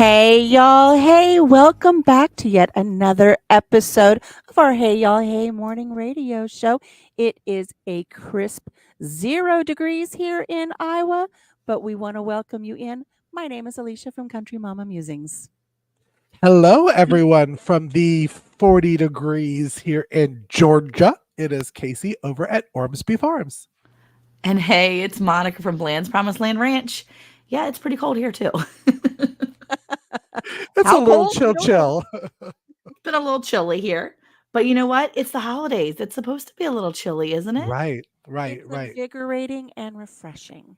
Hey, y'all. Hey, welcome back to yet another episode of our Hey, Y'all Hey Morning radio show. It is a crisp 0 degrees here in Iowa, but we want to welcome you in. My name is Alicia from Country Mama Musings. Hello, everyone from the 40 degrees here in Georgia. It is Casey over at Ormsby Farms. And hey, it's Monica from Bland's Promised Land Ranch. Yeah, it's pretty cold here too. It's How a little cold? We don't chill. It's been a little chilly here. But you know what? It's the holidays. It's supposed to be a little chilly, isn't it? Right. It's invigorating and refreshing.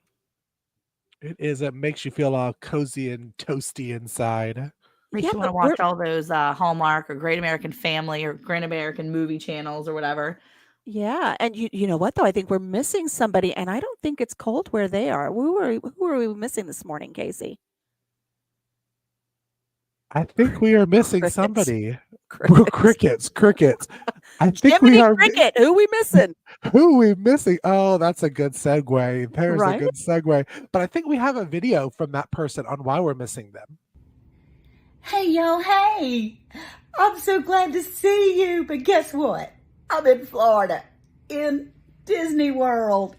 It is. It makes you feel all cozy and toasty inside. Makes you want to watch all those Hallmark or Great American Family or Great American Movie channels or whatever. Yeah, and you know what though? I think we're missing somebody, and I don't think it's cold where they are. Who are we missing this morning, Casey? I think we are missing Crickets. somebody. Crickets. Crickets. I think Jiminy we are. Cricket. Who we missing? Who are we missing? Oh, that's a good segue. There's Right? a good segue. But I think we have a video from that person on why we're missing them. Hey, y'all, hey! I'm so glad to see you, but guess what? I'm in Florida, in Disney World.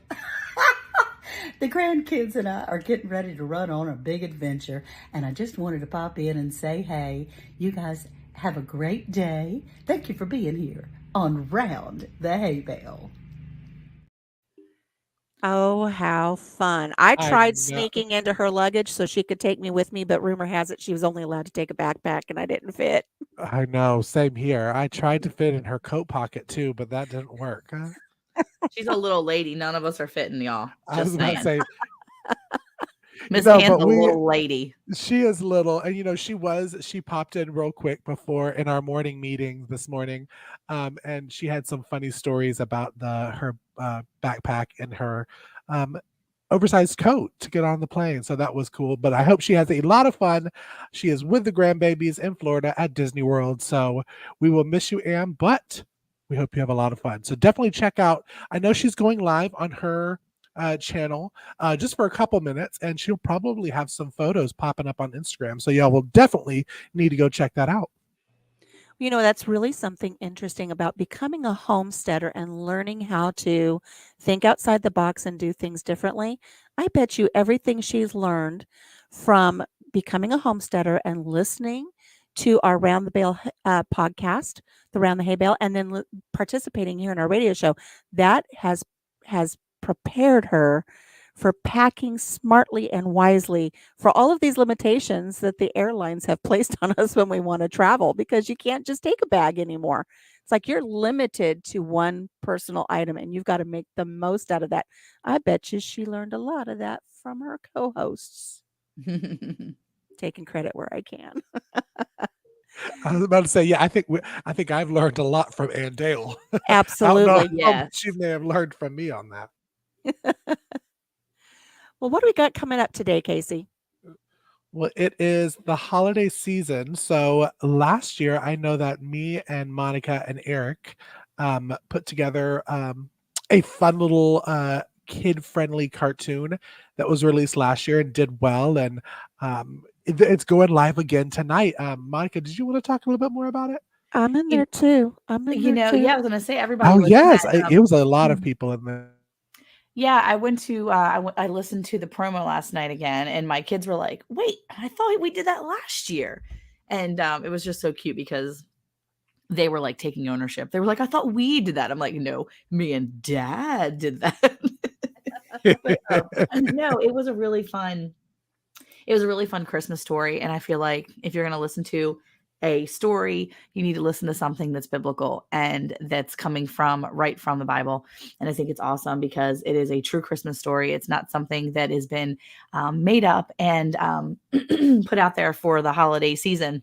The grandkids and I are getting ready to run on a big adventure, and I just wanted to pop in and say, hey, you guys have a great day. Thank you for being here on Round the Hay Bale. Oh, how fun. I I tried know. sneaking into her luggage so she could take me with me, but rumor has it she was only allowed to take a backpack and I didn't fit. I know, same here. I tried to fit in her coat pocket too, but that didn't work. She's a little lady. None of us are fitting, y'all. I was Just about to saying. say, Miss no, Ann's but a little lady. she is little, and she popped in real quick before in our morning meeting this morning, and she had some funny stories about her backpack and her oversized coat to get on the plane. So that was cool. But I hope she has a lot of fun. She is with the grandbabies in Florida at Disney World. So we will miss you, Anne, but we hope you have a lot of fun. So definitely check out. I know she's going live on her channel just for a couple minutes, and she'll probably have some photos popping up on Instagram. So y'all will definitely need to go check that out. You know, that's really something interesting about becoming a homesteader and learning how to think outside the box and do things differently. I bet you everything she's learned from becoming a homesteader and listening to our Round the Bale podcast, the Round the Hay Bale, and then participating here in our radio show, that has prepared her for packing smartly and wisely for all of these limitations that the airlines have placed on us when we want to travel, because you can't just take a bag anymore. It's like you're limited to one personal item and you've got to make the most out of that. I bet you she learned a lot of that from her co-hosts. Taking credit where I can. I was about to say, yeah, I think I've learned a lot from Ann Dale. Absolutely. I don't know how Yes. much she may have learned from me on that. Well, what do we got coming up today, Casey? Well, it is the holiday season. So last year, I know that me and Monica and Eric put together a fun little kid-friendly cartoon that was released last year and did well. And it's going live again tonight. Monica, did you want to talk a little bit more about it? I'm in there too. I'm in there too. Yeah, I was going to say everybody Oh, was in yes. that, It was a lot of people in there. Yeah, I went to I listened to the promo last night again, and my kids were like, "Wait, I thought we did that last year," and it was just so cute because they were like taking ownership. They were like, "I thought we did that." I'm like, "No, me and Dad did that." But no, it was a really fun Christmas story, and I feel like if you're going to listen to a story, you need to listen to something that's biblical and that's coming right from the Bible. And I think it's awesome because it is a true Christmas story. It's not something that has been made up and put out there for the holiday season.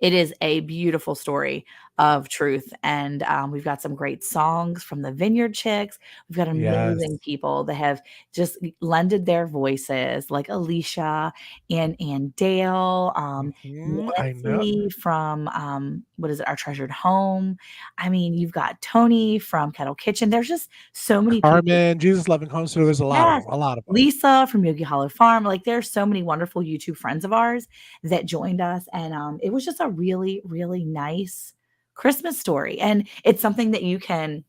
It is a beautiful story of truth. And we've got some great songs from the Vineyard Chicks. We've got Yes. amazing people that have just lended their voices, like Alicia and Dale, I know. Nancy from what is it, Our Treasured Home. I mean, you've got Tony from Kettle Kitchen. There's just so many people. Carmen, Jesus Loving Homesteader. There's a lot of Yes. them. A lot of them. Lisa from Yogi Hollow Farm. Like there's so many wonderful YouTube friends of ours that joined us. And it was just a really, really nice Christmas story. And it's something that you can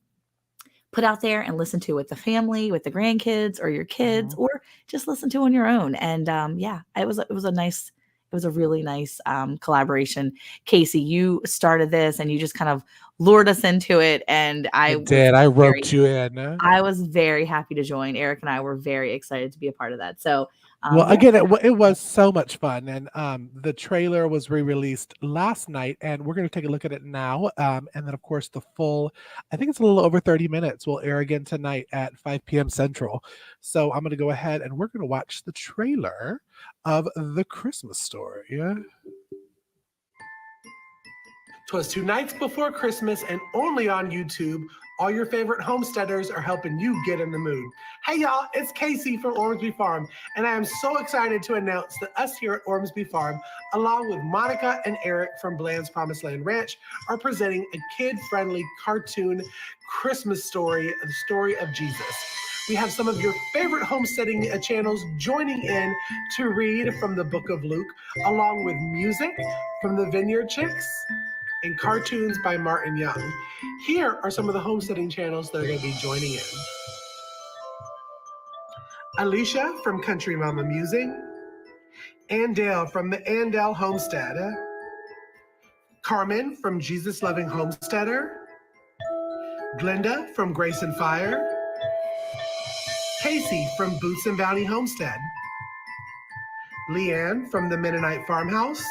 put out there and listen to with the family, with the grandkids or your kids, Mhm. or just listen to on your own. And yeah, it was a really nice collaboration. Casey, you started this and you just kind of lured us into it. And I did. I roped you in. I was very happy to join. Eric and I were very excited to be a part of that. So, Well, yeah. again, it was so much fun, and the trailer was re-released last night, and we're going to take a look at it now. And then, of course, the full, I think it's a little over 30 minutes, will air again tonight at 5 p.m. Central. So I'm going to go ahead and we're going to watch the trailer of The Christmas Story. 'Twas two nights before Christmas and only on YouTube. All your favorite homesteaders are helping you get in the mood. Hey y'all, it's Casey from Ormsby Farm, and I am so excited to announce that us here at Ormsby Farm, along with Monica and Eric from Bland's Promised Land Ranch, are presenting a kid-friendly cartoon Christmas story, the story of Jesus. We have some of your favorite homesteading channels joining in to read from the book of Luke, along with music from the Vineyard Chicks and cartoons by Martin Young. Here are some of the homesteading channels that are going to be joining in. Alicia from Country Mama Musing, Andale from the Andale Homestead, Carmen from Jesus Loving Homesteader, Glenda from Grace and Fire, Casey from Boots and Bounty Homestead, Leanne from the Mennonite Farmhouse,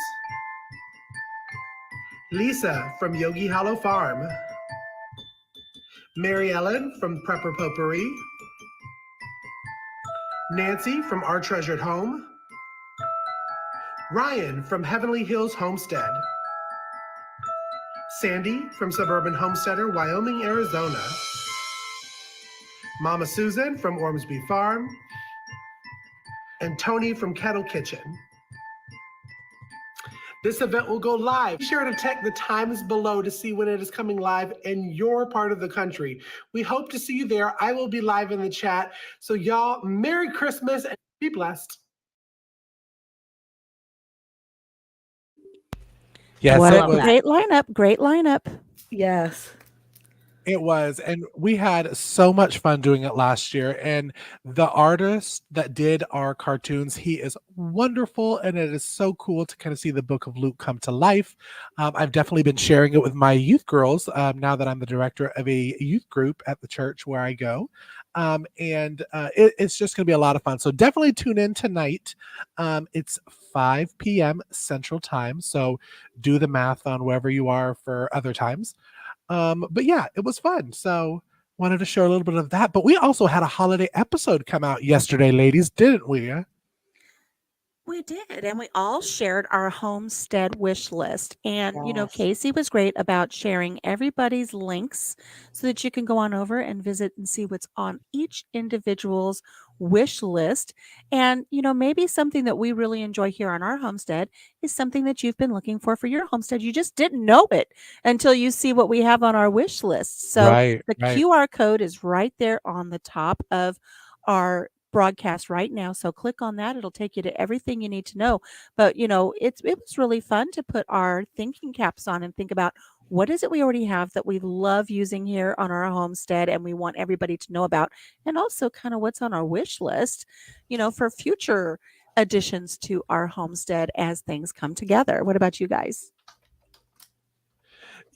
Lisa from Yogi Hollow Farm, Mary Ellen from Prepper Potpourri, Nancy from Our Treasured Home, Ryan from Heavenly Hills Homestead, Sandy from Suburban Homesteader, Wyoming, Arizona, Mama Susan from Ormsby Farm, and Tony from Kettle Kitchen. This event will go live. Be sure to check the times below to see when it is coming live in your part of the country. We hope to see you there. I will be live in the chat. So y'all, Merry Christmas and be blessed. Yes, what a great lineup. Great lineup. Yes. It was, and we had so much fun doing it last year. And the artist that did our cartoons, he is wonderful, and it is so cool to kind of see the Book of Luke come to life. I've definitely been sharing it with my youth girls now that I'm the director of a youth group at the church where I go. It's just going to be a lot of fun. So definitely tune in tonight. It's 5 p.m. Central Time. So do the math on wherever you are for other times. But yeah, it was fun. So wanted to share a little bit of that. But we also had a holiday episode come out yesterday, ladies, didn't we? We did, and we all shared our homestead wish list. And, Yes. Casey was great about sharing everybody's links so that you can go on over and visit and see what's on each individual's wish list. And, maybe something that we really enjoy here on our homestead is something that you've been looking for your homestead. You just didn't know it until you see what we have on our wish list. So Right. the QR code is right there on the top of our broadcast right now. So click on that. It'll take you to everything you need to know. But it was really fun to put our thinking caps on and think about what is it we already have that we love using here on our homestead and we want everybody to know about, and also kind of what's on our wish list, for future additions to our homestead as things come together. What about you guys?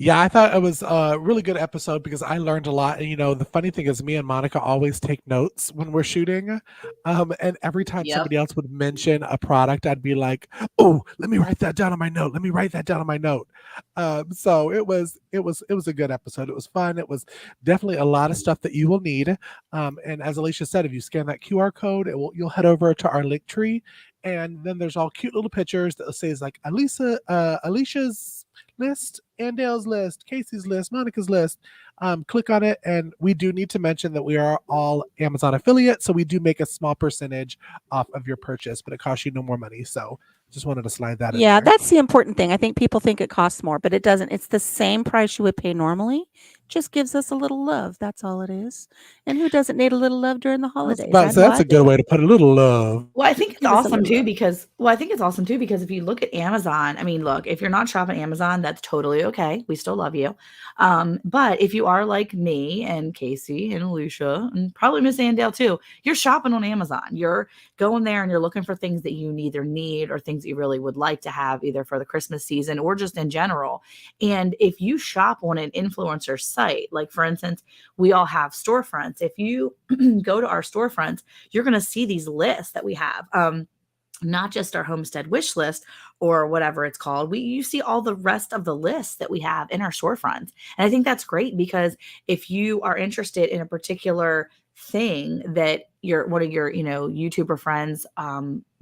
Yeah, I thought it was a really good episode because I learned a lot. And, the funny thing is me and Monica always take notes when we're shooting. And every time somebody else would mention a product, I'd be like, oh, let me write that down on my note. Let me write that down on my note. So it was a good episode. It was fun. It was definitely a lot of stuff that you will need. And as Alicia said, if you scan that QR code, you'll head over to our link tree And then there's all cute little pictures that says like Alicia's list, Andale's list, Casey's list, Monica's list. Click on it, and we do need to mention that we are all Amazon affiliates, so we do make a small percentage off of your purchase, but it costs you no more money. So just wanted to slide that in Yeah, there. that's the important thing. I think people think it costs more, but it doesn't. It's the same price you would pay normally. Just gives us a little love. That's all it is. And who doesn't need a little love during the I was holidays? about to I say know that's I a good do. way to put a little love. Well, I think it's Give us a awesome little too love. because if you look at Amazon, I mean, look, if you're not shopping Amazon, that's totally okay. We still love you. But if you are like me and Casey and Alicia and probably Miss Andale too, you're shopping on Amazon. You're going there and you're looking for things that you either need or things that you really would like to have either for the Christmas season or just in general. And if you shop on an influencer site, like for instance, we all have storefronts. If you go to our storefronts, you're going to see these lists that we have. Not just our homestead wish list or whatever it's called. You see all the rest of the lists that we have in our storefront. And I think that's great because if you are interested in a particular thing that one of your YouTuber friends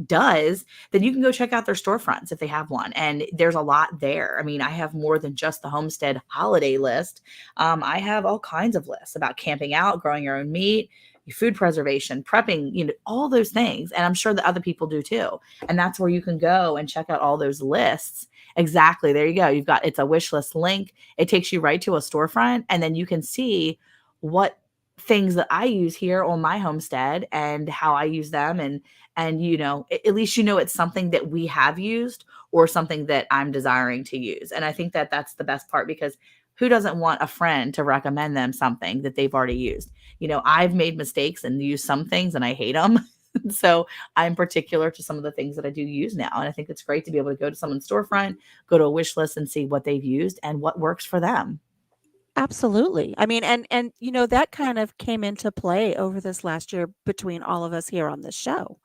does, then you can go check out their storefronts if they have one. And there's a lot there. I mean, I have more than just the homestead holiday list. I have all kinds of lists about camping out, growing your own meat, food preservation, prepping, all those things. And I'm sure that other people do too. And that's where you can go and check out all those lists. Exactly. There you go. It's a wish list link. It takes you right to a storefront, and then you can see what things that I use here on my homestead and how I use them. And at least it's something that we have used or something that I'm desiring to use. And I think that that's the best part because who doesn't want a friend to recommend them something that they've already used? I've made mistakes and used some things and I hate them. So I'm particular to some of the things that I do use now. And I think it's great to be able to go to someone's storefront, go to a wish list and see what they've used and what works for them. Absolutely. I mean, and that kind of came into play over this last year between all of us here on this show.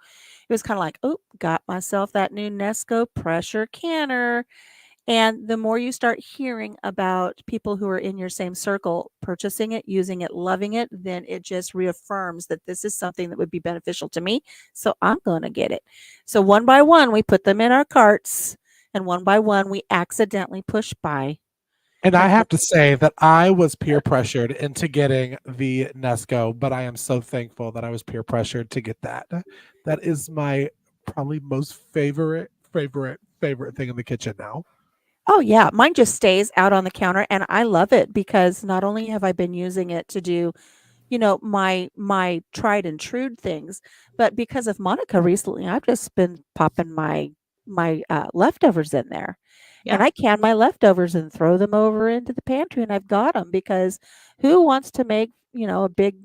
It was kind of like, oh, got myself that new Nesco pressure canner. And the more you start hearing about people who are in your same circle purchasing it, using it, loving it, then it just reaffirms that this is something that would be beneficial to me. So I'm going to get it. So one by one, we put them in our carts, and one by one, we accidentally push buy. And I And have to say that I was peer pressured into getting the Nesco, but I am so thankful that I was peer pressured to get that. That is my probably most favorite thing in the kitchen now. oh yeah, mine just stays out on the counter, and I love it because not only have I been using it to do my tried and true things, but because of Monica recently, I've just been popping my leftovers in there. And Yeah. I can my leftovers and throw them over into the pantry, and I've got them because who wants to make, a big,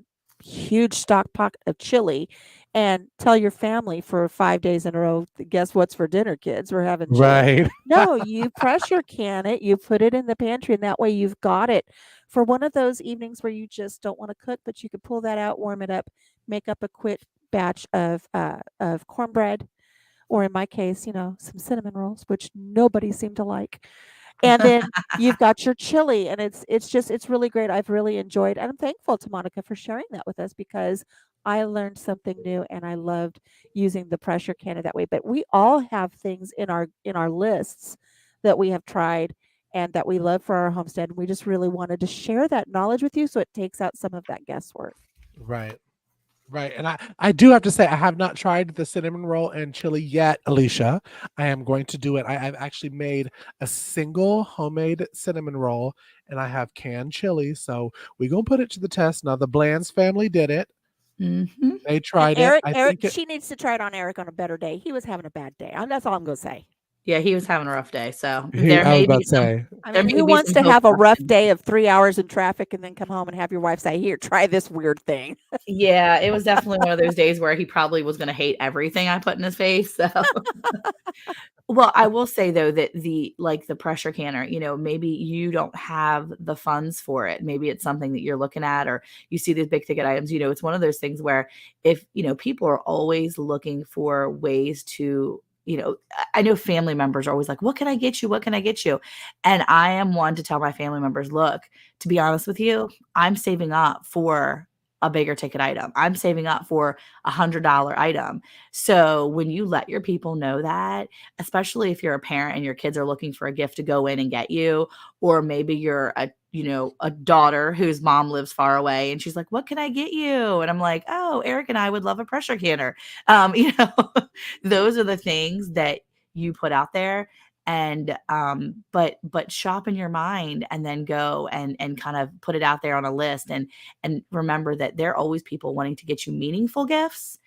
huge stock pot of chili and tell your family for 5 days in a row, "Guess what's for dinner, kids? We're having chili." Right. No, you pressure can it, you put it in the pantry, and that way you've got it for one of those evenings where you just don't wanna cook, but you can pull that out, warm it up, make up a quick batch of cornbread, or in my case, some cinnamon rolls, which nobody seemed to like. And then you've got your chili, and it's really great. I've really enjoyed, and I'm thankful to Monica for sharing that with us because I learned something new and I loved using the pressure canner that way. But we all have things in our lists that we have tried and that we love for our homestead. And we just really wanted to share that knowledge with you so it takes out some of that guesswork. Right. Right. And I do have to say, I have not tried the cinnamon roll and chili yet, Alicia. I am going to do it. I've actually made a single homemade cinnamon roll and I have canned chili. So we're going to put it to the test. Now, the Bland's family did it. Mm-hmm. They And tried it. Eric, I Eric, think it, she needs to try it on Eric on a better day. He was having a bad day. That's all I'm going to say. Yeah, he was having a rough day. So I was about to say, I there mean, may who be wants some to hope have a left rough in day of 3 hours in traffic and then come home and have your wife say, "Here, try this weird thing"? Yeah, it was definitely one of those days where he probably was going to hate everything I put in his face. So, well, I will say though that the pressure canner, maybe you don't have the funds for it. Maybe it's something that you're looking at, or you see these big ticket items. It's one of those things where if people are always looking for ways to. I know family members are always like, "What can I get you? What can I get you?" And I am one to tell my family members, "Look, to be honest with you, I'm saving up for a bigger ticket item. I'm saving up for $100 item. So when you let your people know that, especially if you're a parent and your kids are looking for a gift to go in and get you, or maybe you're a daughter whose mom lives far away and she's like, what can I get you? And I'm like, oh, Eric and I would love a pressure canner. Those are the things that you put out there. And but shop in your mind and then go and kind of put it out there on a list, and remember that there are always people wanting to get you meaningful gifts.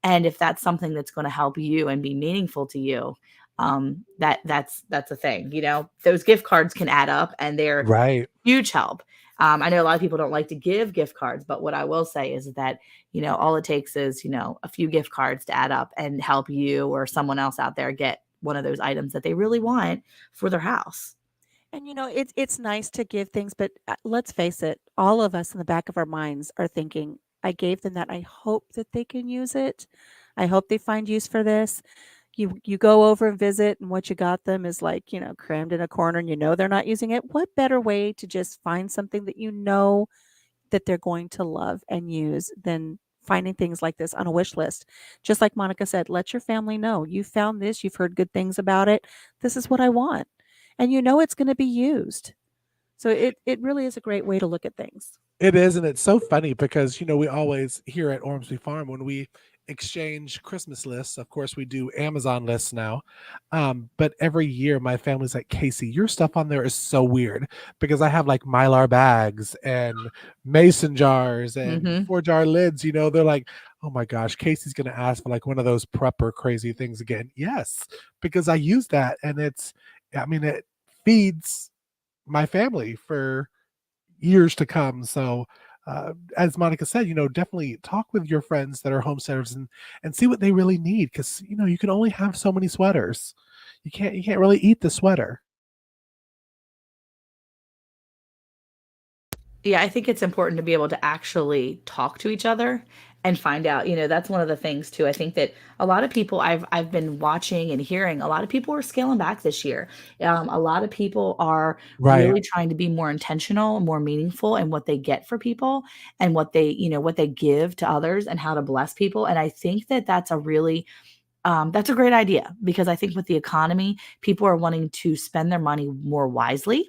And if that's something that's going to help you and be meaningful to you, that's a thing. Those gift cards can add up, and they're Right. huge help. I know a lot of people don't like to give gift cards, but what I will say is that, all it takes is, a few gift cards to add up and help you or someone else out there get one of those items that they really want for their house. And it's nice to give things, but let's face it, all of us in the back of our minds are thinking, I gave them that. I hope that they can use it. I hope they find use for this. You go over and visit, and what you got them is like, crammed in a corner, and they're not using it. What better way to just find something that that they're going to love and use than finding things like this on a wish list? Just like Monica said, let your family know you found this, you've heard good things about it. This is what I want. And it's going to be used. So it really is a great way to look at things. It is, and it's so funny because we always here at Ormsby Farm when we exchange Christmas lists. Of course, we do Amazon lists now, but every year my family's like, Casey, your stuff on there is so weird because I have like Mylar bags and mason jars and Mhm. 4-jar lids. They're like, oh my gosh, Casey's gonna ask for like one of those prepper crazy things again. Yes, because I use that, and it feeds my family for years to come. So, as Monica said, definitely talk with your friends that are homesteaders and see what they really need, because you can only have so many sweaters. You can't really eat the sweater. Yeah, I think it's important to be able to actually talk to each other and find out, that's one of the things too. I think that a lot of people I've been watching and hearing, a lot of people are scaling back this year. A lot of people are Right. really trying to be more intentional, more meaningful in what they get for people and what they give to others and how to bless people. And I think that that's a great idea, because I think with the economy, people are wanting to spend their money more wisely.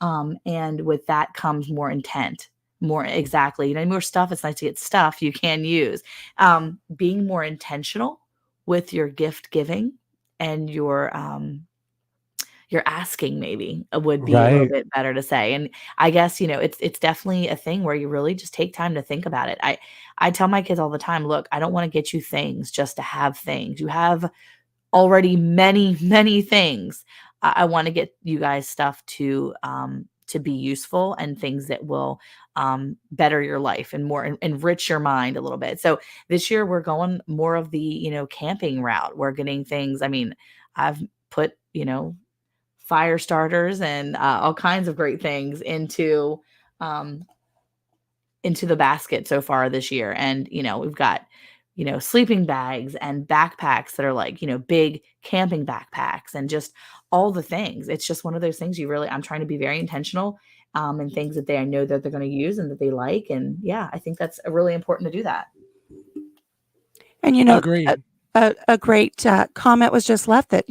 And with that comes more intent, more exactly, more stuff. It's nice to get stuff you can use. Being more intentional with your gift giving and your asking maybe would be a little Right. bit better to say. And I guess, it's definitely a thing where you really just take time to think about it. I tell my kids all the time, look, I don't want to get you things just to have things. You have already many, many things. I want to get you guys stuff to be useful and things that will better your life and more enrich your mind a little bit. So this year we're going more of the camping route. We're getting things. I mean, I've put fire starters and all kinds of great things um, into the basket so far this year. And, we've got, sleeping bags and backpacks that are like, big camping backpacks and just all the things. It's just one of those things I'm trying to be very intentional and things that I know that they're going to use and that they like. And yeah, I think that's really important to do that. And Agreed. a great comment was just left that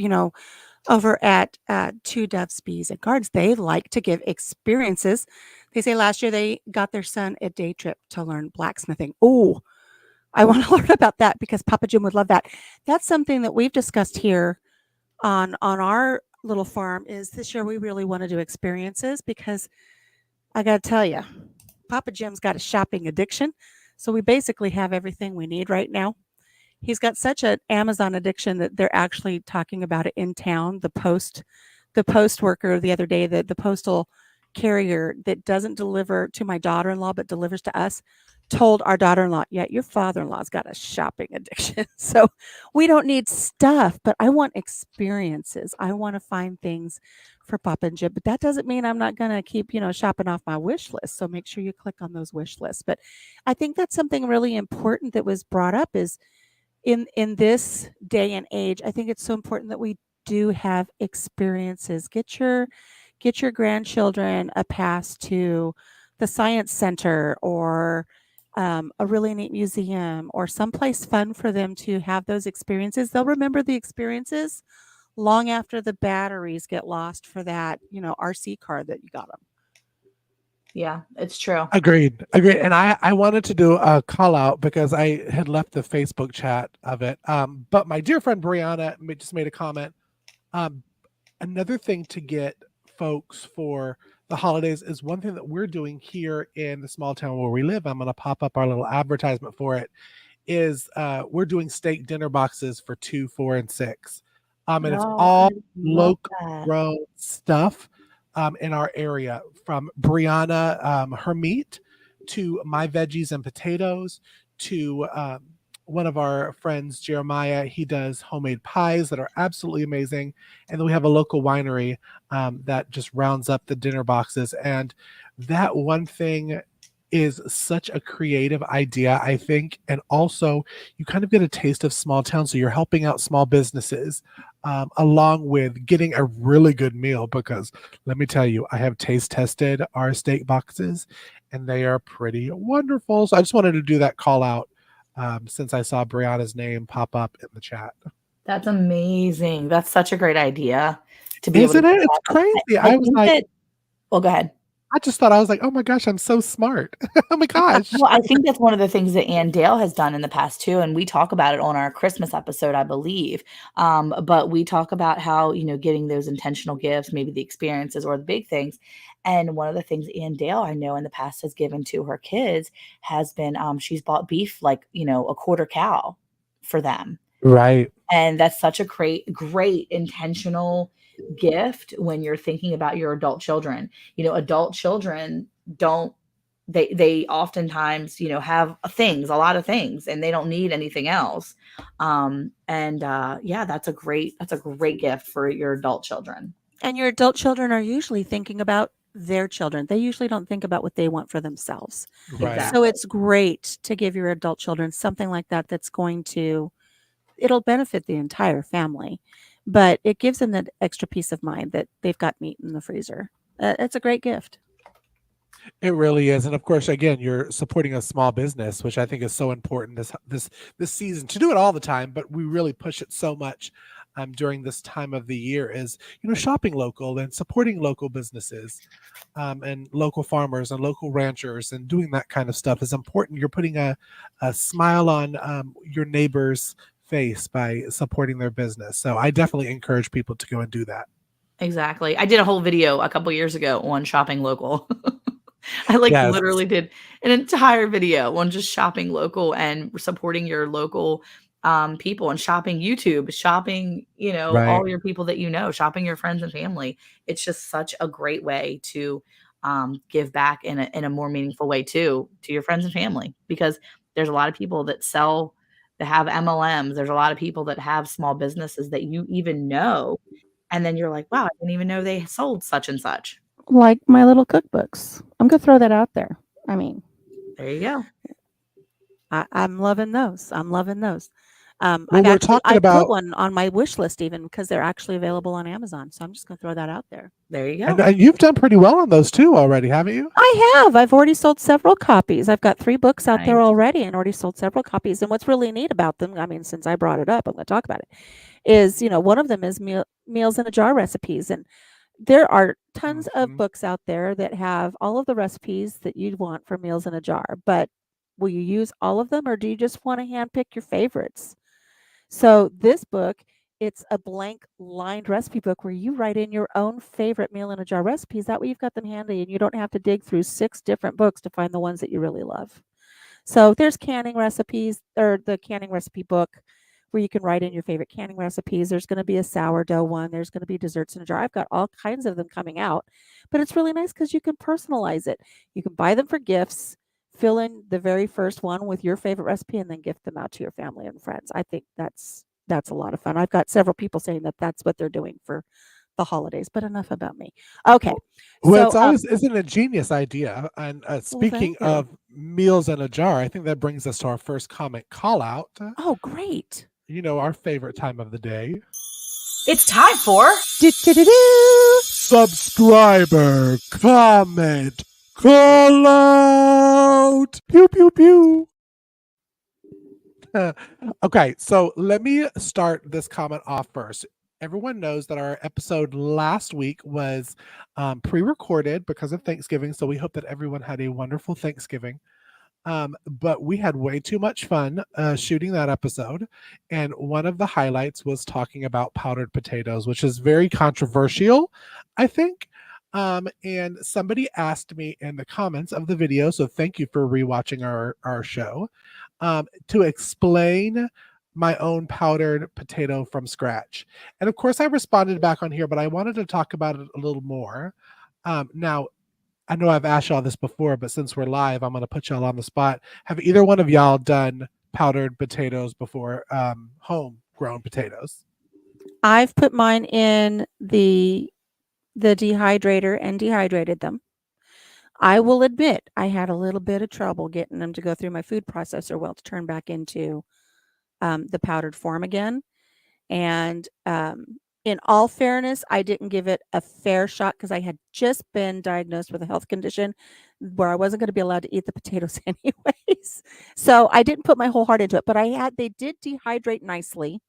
over at Two Doves, Bees, and Cards, they like to give experiences. They say last year they got their son a day trip to learn blacksmithing. Oh, I want to learn about that because Papa Jim would love that. That's something that we've discussed here on our little farm. Is this year we really want to do experiences, because I got to tell you, Papa Jim's got a shopping addiction. So we basically have everything we need right now. He's got such an Amazon addiction that they're actually talking about it in town. The post worker the other day, the postal carrier that doesn't deliver to my daughter-in-law but delivers to us, told our daughter-in-law, yeah, your father-in-law's got a shopping addiction. So we don't need stuff, but I want experiences. I want to find things for Papa and Jim, but that doesn't mean I'm not going to keep, shopping off my wish list. So make sure you click on those wish lists. But I think that's something really important that was brought up is in this day and age, I think it's so important that we do have experiences. Get your grandchildren a pass to the science center or a really neat museum or someplace fun for them to have those experiences, they'll remember the experiences long after the batteries get lost for that, RC car that you got them. Yeah, it's true. Agreed. And I wanted to do a call out because I had left the Facebook chat of it. But my dear friend Brianna just made a comment. Another thing to get folks for the holidays is one thing that we're doing here in the small town where we live. I'm going to pop up our little advertisement for it. Is we're doing steak dinner boxes for 2, 4, and 6. And it's Oh, all I love local that. grown stuff in our area, from Brianna, her meat, to my veggies and potatoes, to one of our friends, Jeremiah. He does homemade pies that are absolutely amazing. And then we have a local winery that just rounds up the dinner boxes. And that one thing is such a creative idea, I think. And also, you kind of get a taste of small town. So you're helping out small businesses along with getting a really good meal. Because let me tell you, I have taste tested our steak boxes and they are pretty wonderful. So I just wanted to do that call out since I saw Brianna's name pop up in the chat. That's amazing. That's such a great idea to be able Isn't to do it? It's that. crazy. I I was think like, that. Well, go ahead. I just thought, I was like, oh my gosh, I'm so smart. Oh my gosh. Well, I think that's one of the things that Ann Dale has done in the past too, and we talk about it on our Christmas episode, I believe. But we talk about how, getting those intentional gifts, maybe the experiences or the big things. And one of the things Ann Dale, I know in the past, has given to her kids has been she's bought beef, like, a quarter cow for them. Right. And that's such a great intentional gift when you're thinking about your adult children. Adult children don't, they oftentimes, have a lot of things, and they don't need anything else. Yeah, that's a great gift for your adult children. And your adult children are usually thinking about their children. They usually don't think about what they want for themselves. Right. Exactly. So it's great to give your adult children something like that that's going to, it'll benefit the entire family, but it gives them that extra peace of mind that they've got meat in the freezer. It's a great gift. It really is. And of course, again, you're supporting a small business, which I think is so important this season, to do it all the time, but we really push it so much during this time of the year, is, shopping local and supporting local businesses and local farmers and local ranchers, and doing that kind of stuff is important. You're putting a smile on your neighbor's face by supporting their business. So I definitely encourage people to go and do that. Exactly. I did a whole video a couple years ago on shopping local. I Yes. literally did an entire video on just shopping local and supporting your local people, and shopping YouTube, shopping, Right. all your people that shopping your friends and family. It's just such a great way to give back in a more meaningful way too, to your friends and family, because there's a lot of people that have MLMs. There's a lot of people that have small businesses that you even know. And then you're like, wow, I didn't even know they sold such and such. Like my little cookbooks. I'm going to throw that out there. I mean, There you go. I'm loving those. I'm loving those. Well, we're talking I about, put one on my wish list even because they're actually available on Amazon. So I'm just going to throw that out there. There you go. and you've done pretty well on those too already, haven't you? I have. I've already sold several copies. I've got 3 books out there Nice. already and already sold several copies. And what's really neat about them, I mean, since I brought it up, I'm going to talk about it, is, one of them is meals in a jar recipes. And there are tons of Mhm. books out there that have all of the recipes that you'd want for meals in a jar. But will you use all of them, or do you just want to handpick your favorites? So this book, it's a blank lined recipe book where you write in your own favorite meal in a jar recipes. That way you've got them handy and you don't have to dig through 6 different books to find the ones that you really love. So there's canning recipes, or the canning recipe book, where you can write in your favorite canning recipes. There's going to be a sourdough one. There's going to be desserts in a jar. I've got all kinds of them coming out, but it's really nice because you can personalize it. You can buy them for gifts, fill in the very first one with your favorite recipe, and then gift them out to your family and friends. I think that's a lot of fun. I've got several people saying that that's what they're doing for the holidays, but enough about me. Okay. Well, So, it's always, isn't it a genius idea? And speaking you. of meals in a jar, I think that brings us to our first comment call out. Oh, great. Our favorite time of the day. It's time for Do-do-do-do. Subscriber comment Call out! Pew, pew, pew. Okay, so let me start this comment off first. Everyone knows that our episode last week was pre-recorded because of Thanksgiving, so we hope that everyone had a wonderful Thanksgiving. But we had way too much fun shooting that episode, and one of the highlights was talking about powdered potatoes, which is very controversial, I think. And somebody asked me in the comments of the video, so thank you for rewatching our show, to explain my own powdered potato from scratch. And of course, I responded back on here, but I wanted to talk about it a little more. Now, I know I've asked y'all this before, but since we're live, I'm going to put y'all on the spot. Have either one of y'all done powdered potatoes before, homegrown potatoes? I've put mine in the dehydrator and dehydrated them. I will admit I had a little bit of trouble getting them to go through my food processor well to turn back into the powdered form again. And in all fairness, I didn't give it a fair shot because I had just been diagnosed with a health condition where I wasn't going to be allowed to eat the potatoes anyways. So I didn't put my whole heart into it, but they did dehydrate nicely.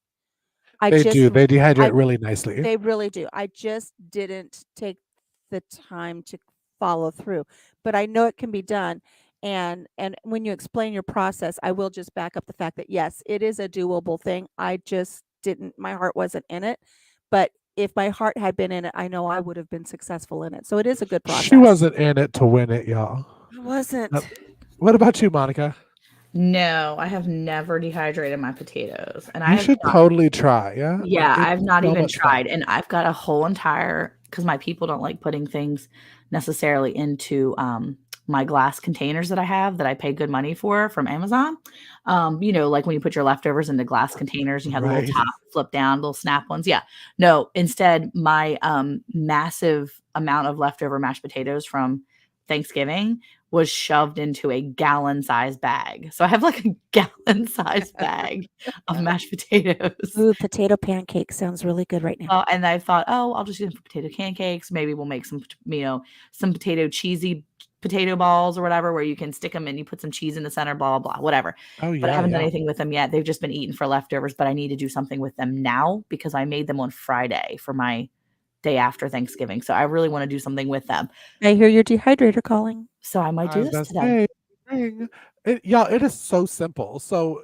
They do. They dehydrate I really nicely. They really do. I just didn't take the time to follow through, but I know it can be done. And when you explain your process, I will just back up the fact that yes, it is a doable thing. I just didn't, my heart wasn't in it. But if my heart had been in it, I know I would have been successful in it. So it is a good process. She wasn't in it to win it, y'all. I wasn't. What about you, Monica? No, I have never dehydrated my potatoes, and You should totally try. Yeah. Yeah, It's I've not so even much fun. tried, and I've got a whole entire because my people don't like putting things necessarily into my glass containers that I have that I pay good money for from Amazon. Like when you put your leftovers into glass containers, you have the Right. little top flip down, little snap ones. Yeah. No, instead, my massive amount of leftover mashed potatoes from Thanksgiving was shoved into a gallon-sized bag. So I have like a gallon-sized bag of mashed potatoes. Ooh, potato pancake sounds really good right now. And I thought, oh, I'll just use them for potato pancakes. Maybe we'll make some, some cheesy potato balls or whatever, where you can stick them and you put some cheese in the center, blah, blah, blah, whatever. Oh, yeah. But I haven't done anything with them yet. They've just been eaten for leftovers, but I need to do something with them now because I made them on Friday for my day after Thanksgiving. So I really want to do something with them. I hear your dehydrator calling. So I might do this today. Y'all, it is so simple. So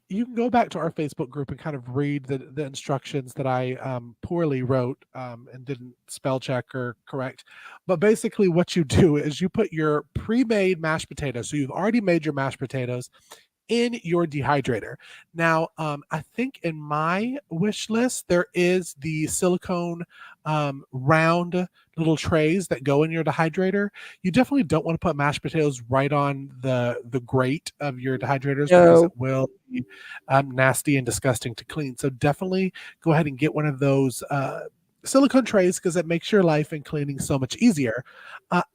you can go back to our Facebook group and kind of read the instructions that I poorly wrote and didn't spell check or correct. But basically what you do is you put your pre-made mashed potatoes. So you've already made your mashed potatoes in your dehydrator. Now, I think in my wish list, there is the silicone round little trays that go in your dehydrator. You definitely don't want to put mashed potatoes right on the grate of your dehydrators because it will be nasty and disgusting to clean. So definitely go ahead and get one of those silicone trays because it makes your life in cleaning so much easier.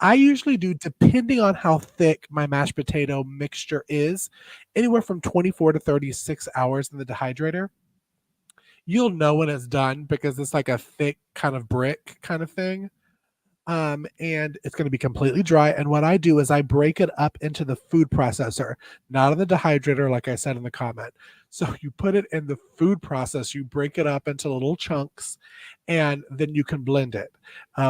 I usually do, depending on how thick my mashed potato mixture is, anywhere from 24 to 36 hours in the dehydrator. You'll know when it's done because it's like a thick kind of brick kind of thing. And it's going to be completely dry. And what I do is I break it up into the food processor, not in the dehydrator, like I said in the comment. So you put it in the food processor, you break it up into little chunks, and then you can blend it.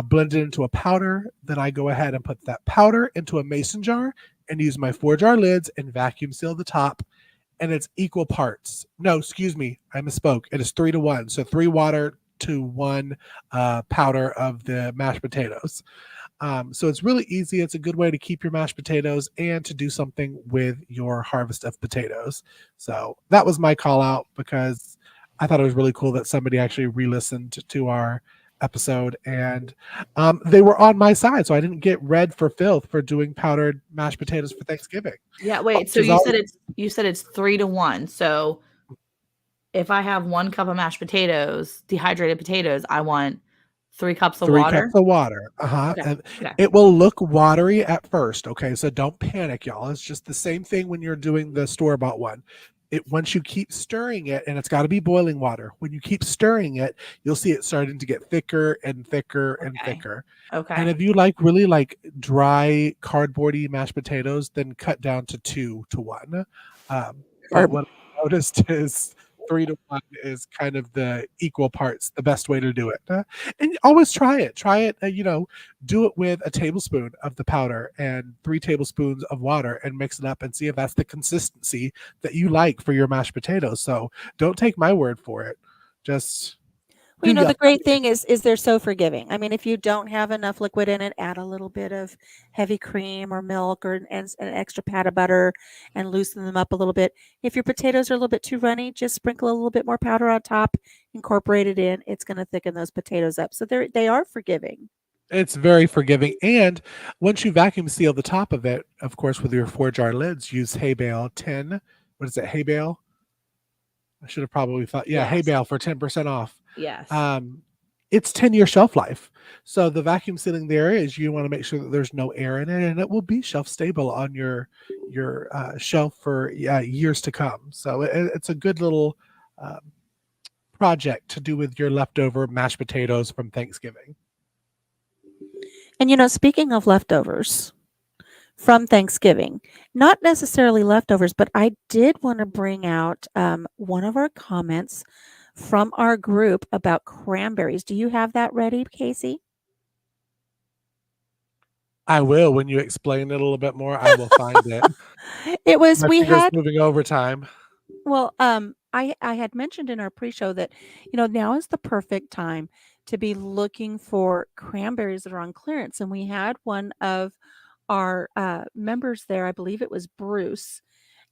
Blend it into a powder. Then I go ahead and put that powder into a mason jar and use my 4-jar lids and vacuum seal the top. And it's equal parts. No, excuse me, I misspoke. It is 3-to-1. So 3 water to 1 powder of the mashed potatoes. So it's really easy. It's a good way to keep your mashed potatoes and to do something with your harvest of potatoes. So that was my call out because I thought it was really cool that somebody actually re-listened to our episode and they were on my side. So I didn't get read for filth for doing powdered mashed potatoes for Thanksgiving. Yeah, wait. So you said it's 3-to-1. So if I have 1 cup of mashed potatoes, dehydrated potatoes, I want 3 cups of 3 water. cups of water. Okay. And Okay. it will look watery at first. Okay. So don't panic, y'all. It's just the same thing when you're doing the store-bought one. once you keep stirring it, and it's got to be boiling water. When you keep stirring it, you'll see it starting to get thicker and thicker and Okay. thicker. Okay. And if you like really like dry cardboardy mashed potatoes, then cut down to 2 to 1. But what I noticed is 3 to 1 is kind of the equal parts, the best way to do it. And always try it. Try it. Do it with a tablespoon of the powder and 3 tablespoons of water, and mix it up and see if that's the consistency that you like for your mashed potatoes. So don't take my word for it. Just Well, do the your great thing is they're so forgiving. I mean, if you don't have enough liquid in it, add a little bit of heavy cream or milk or an extra pat of butter and loosen them up a little bit. If your potatoes are a little bit too runny, just sprinkle a little bit more powder on top, incorporate it in. It's going to thicken those potatoes up. So they are forgiving. It's very forgiving. And once you vacuum seal the top of it, of course, with your 4-jar lids, use Hay Bale 10. What is it? Hay Bale? I should have probably thought, yeah, Hay Yes. Bale for 10% off. Yes. It's 10-year shelf life. So the vacuum sealing there is you want to make sure that there's no air in it, and it will be shelf stable on your shelf for years to come. So it's a good little project to do with your leftover mashed potatoes from Thanksgiving. And speaking of leftovers from Thanksgiving, not necessarily leftovers, but I did want to bring out one of our comments from our group about cranberries. Do you have that ready, Casey? I will. When you explain it a little bit more, I will find it. It was My we fingers had moving overtime. well, I had mentioned in our pre-show that now is the perfect time to be looking for cranberries that are on clearance, and we had one of our members there. I believe it was Bruce,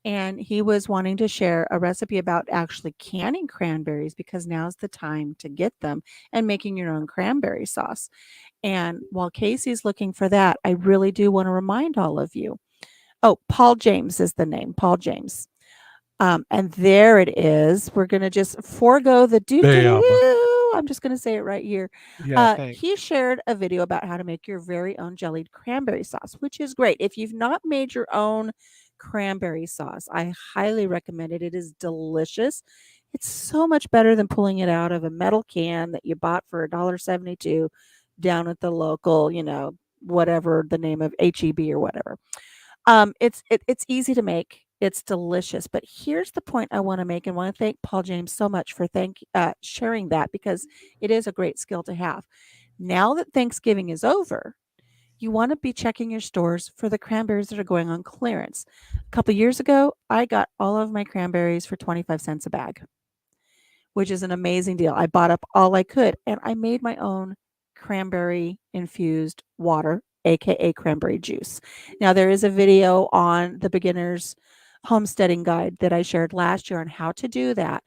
and he was wanting to share a recipe about actually canning cranberries because now's the time to get them and making your own cranberry sauce. And while Casey's looking for that, I really do want to remind all of you. Oh, Paul James is the name. Paul James. And there it is. We're going to just forego the do do Bam. do. I'm just going to say it right here. Yeah, thanks. He shared a video about how to make your very own jellied cranberry sauce, which is great. If you've not made your own cranberry sauce, I highly recommend it. It is delicious. It's so much better than pulling it out of a metal can that you bought for $1.72 down at the local, whatever the name of HEB or whatever. It's easy to make. It's delicious. But here's the point I want to make, and want to thank Paul James so much for sharing that, because it is a great skill to have. Now that Thanksgiving is over, you want to be checking your stores for the cranberries that are going on clearance. A couple years ago, I got all of my cranberries for 25 cents a bag, which is an amazing deal. I bought up all I could, and I made my own cranberry infused water, aka cranberry juice. Now, there is a video on the beginner's homesteading guide that I shared last year on how to do that.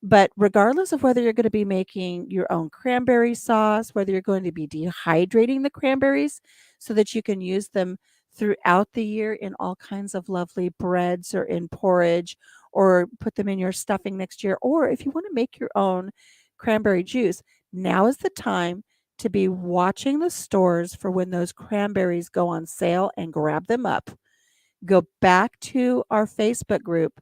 But regardless of whether you're going to be making your own cranberry sauce, whether you're going to be dehydrating the cranberries so that you can use them throughout the year in all kinds of lovely breads or in porridge, or put them in your stuffing next year, or if you want to make your own cranberry juice, now is the time to be watching the stores for when those cranberries go on sale and grab them up. Go back to our Facebook group,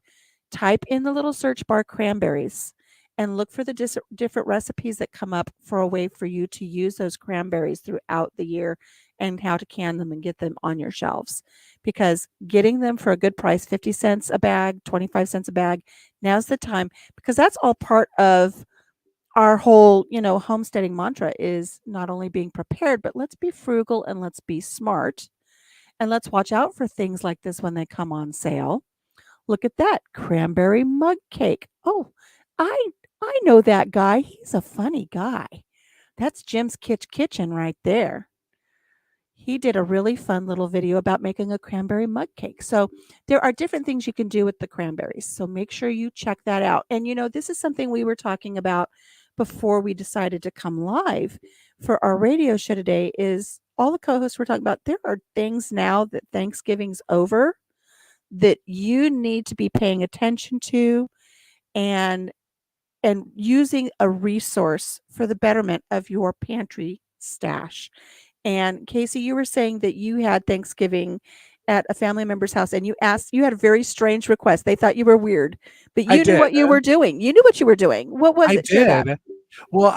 type in the little search bar cranberries, and look for the different recipes that come up for a way for you to use those cranberries throughout the year and how to can them and get them on your shelves. Because getting them for a good price, 50 cents a bag, 25 cents a bag, now's the time, because that's all part of our whole, homesteading mantra is not only being prepared, but let's be frugal and let's be smart. And let's watch out for things like this when they come on sale. Look at that cranberry mug cake. Oh, I know that guy. He's a funny guy. That's Jim's Kitchen right there. He did a really fun little video about making a cranberry mug cake. So there are different things you can do with the cranberries. So make sure you check that out. And this is something we were talking about before we decided to come live for our radio show today. Is all the co-hosts were talking about, there are things now that Thanksgiving's over that you need to be paying attention to, and using a resource for the betterment of your pantry stash. And Casey, you were saying that you had Thanksgiving at a family member's house and you had a very strange request. They thought you were weird, but I you knew did. what you were doing. You knew what you were doing. What was I it? Share that. did. Well,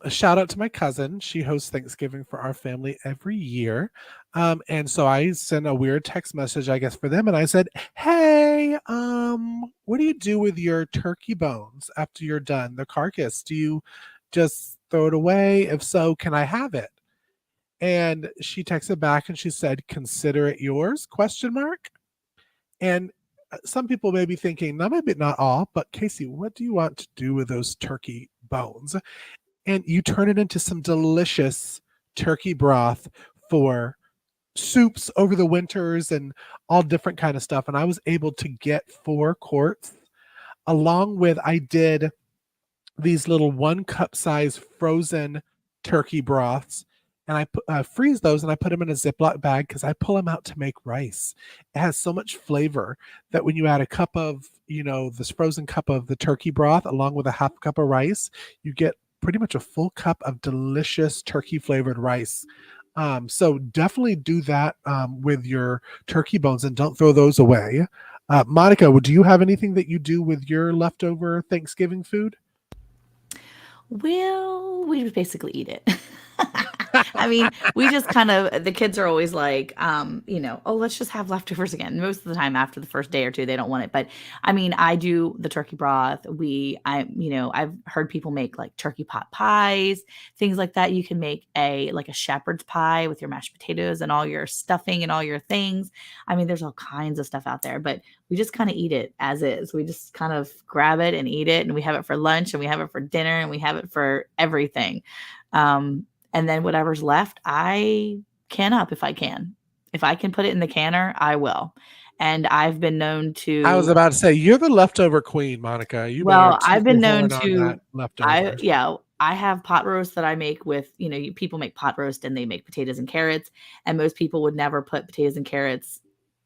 a shout out to my cousin. She hosts Thanksgiving for our family every year. And so I sent a weird text message, I guess, for them. And I said, "Hey, what do you do with your turkey bones after you're done? The carcass? Do you just throw it away? If so, can I have it?" And she texted back and she said, "Consider it yours?" Question mark. And some people may be thinking, now maybe not all, but Casey, what do you want to do with those turkey bones? And you turn it into some delicious turkey broth for soups over the winters and all different kind of stuff. And I was able to get 4 quarts, along with I did these little 1 cup size frozen turkey broths, and I freeze those and I put them in a Ziploc bag because I pull them out to make rice. It has so much flavor that when you add a cup of, this frozen cup of the turkey broth along with a half cup of rice, you get pretty much a full cup of delicious turkey flavored rice. So definitely do that with your turkey bones and don't throw those away. Monica, do you have anything that you do with your leftover Thanksgiving food? Well, we just basically eat it. I mean, we just kind of, the kids are always like, oh, let's just have leftovers again. Most of the time after the first day or two, they don't want it. But I mean, I do the turkey broth. I've heard people make like turkey pot pies, things like that. You can make like a shepherd's pie with your mashed potatoes and all your stuffing and all your things. I mean, there's all kinds of stuff out there, but we just kind of eat it as is. We just kind of grab it and eat it. And we have it for lunch and we have it for dinner and we have it for everything. And then whatever's left, I can up if I can. If I can put it in the canner, I will. And I've been known I was to, about to say, you're the leftover queen, Monica. You better well, I've toot been your known horn on to, that leftovers. I have pot roast that I make with, people make pot roast and they make potatoes and carrots. And most people would never put potatoes and carrots,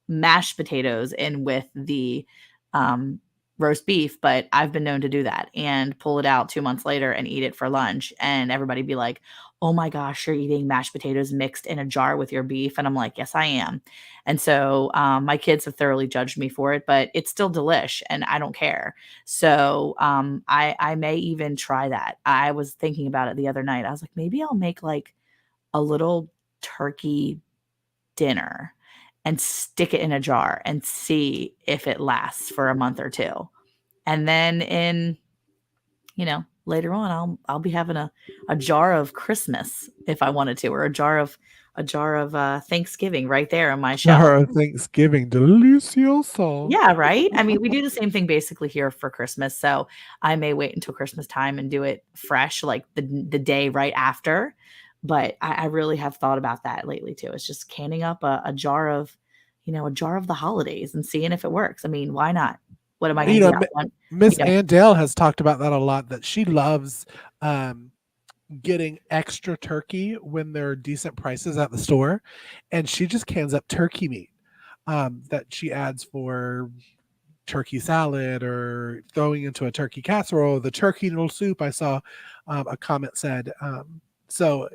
mashed potatoes in with the um, roast beef, but I've been known to do that and pull it out 2 months later and eat it for lunch. And everybody be like, "Oh my gosh, you're eating mashed potatoes mixed in a jar with your beef." And I'm like, "Yes, I am." And so my kids have thoroughly judged me for it, but it's still delish and I don't care. So I may even try that. I was thinking about it the other night. I was like, maybe I'll make like a little turkey dinner and stick it in a jar and see if it lasts for a month or two. And then later on I'll be having a jar of Christmas if I wanted to, or a jar of Thanksgiving right there on my shelf. Our Thanksgiving delicioso. Yeah, right? I mean, we do the same thing basically here for Christmas. So I may wait until Christmas time and do it fresh, like the day right after. But I really have thought about that lately too. It's just canning up a jar of, a jar of the holidays and seeing if it works. I mean, why not? What am I going to do? Miss Ann Dale has talked about that a lot, that she loves getting extra turkey when there are decent prices at the store. And she just cans up turkey meat that she adds for turkey salad or throwing into a turkey casserole, the turkey noodle soup. I saw a comment said, so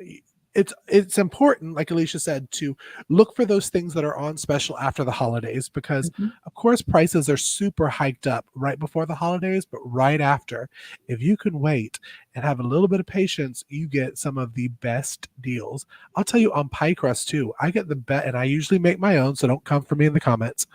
it's important, like Alicia said, to look for those things that are on special after the holidays, because of course prices are super hiked up right before the holidays, but right after, if you can wait and have a little bit of patience, you get some of the best deals. I'll tell you, on pie crust too, I get the best, and I usually make my own, so don't come for me in the comments,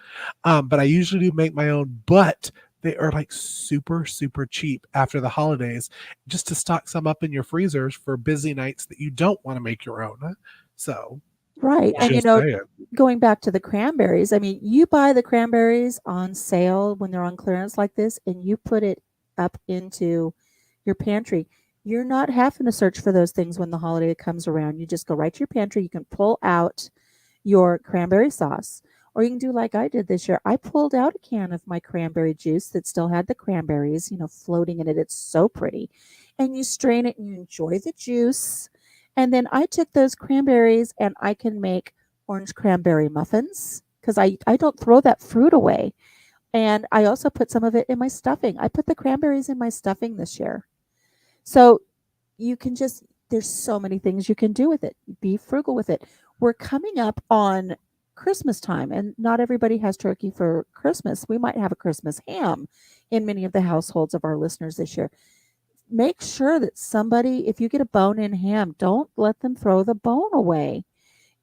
but I usually do make my own, but they are like super, super cheap after the holidays, just to stock some up in your freezers for busy nights that you don't want to make your own. So, right. And just saying. going back to the cranberries, I mean, you buy the cranberries on sale when they're on clearance like this, and you put it up into your pantry. You're not having to search for those things when the holiday comes around. You just go right to your pantry. You can pull out your cranberry sauce. Or you can do like I did this year. I pulled out a can of my cranberry juice that still had the cranberries, floating in it. It's so pretty. And you strain it and you enjoy the juice. And then I took those cranberries and I can make orange cranberry muffins because I don't throw that fruit away. And I also put some of it in my stuffing. I put the cranberries in my stuffing this year. So you can there's so many things you can do with it. Be frugal with it. We're coming up on Christmas time, and not everybody has turkey for Christmas. We might have a Christmas ham in many of the households of our listeners this year. Make sure that somebody, if you get a bone-in ham, don't let them throw the bone away.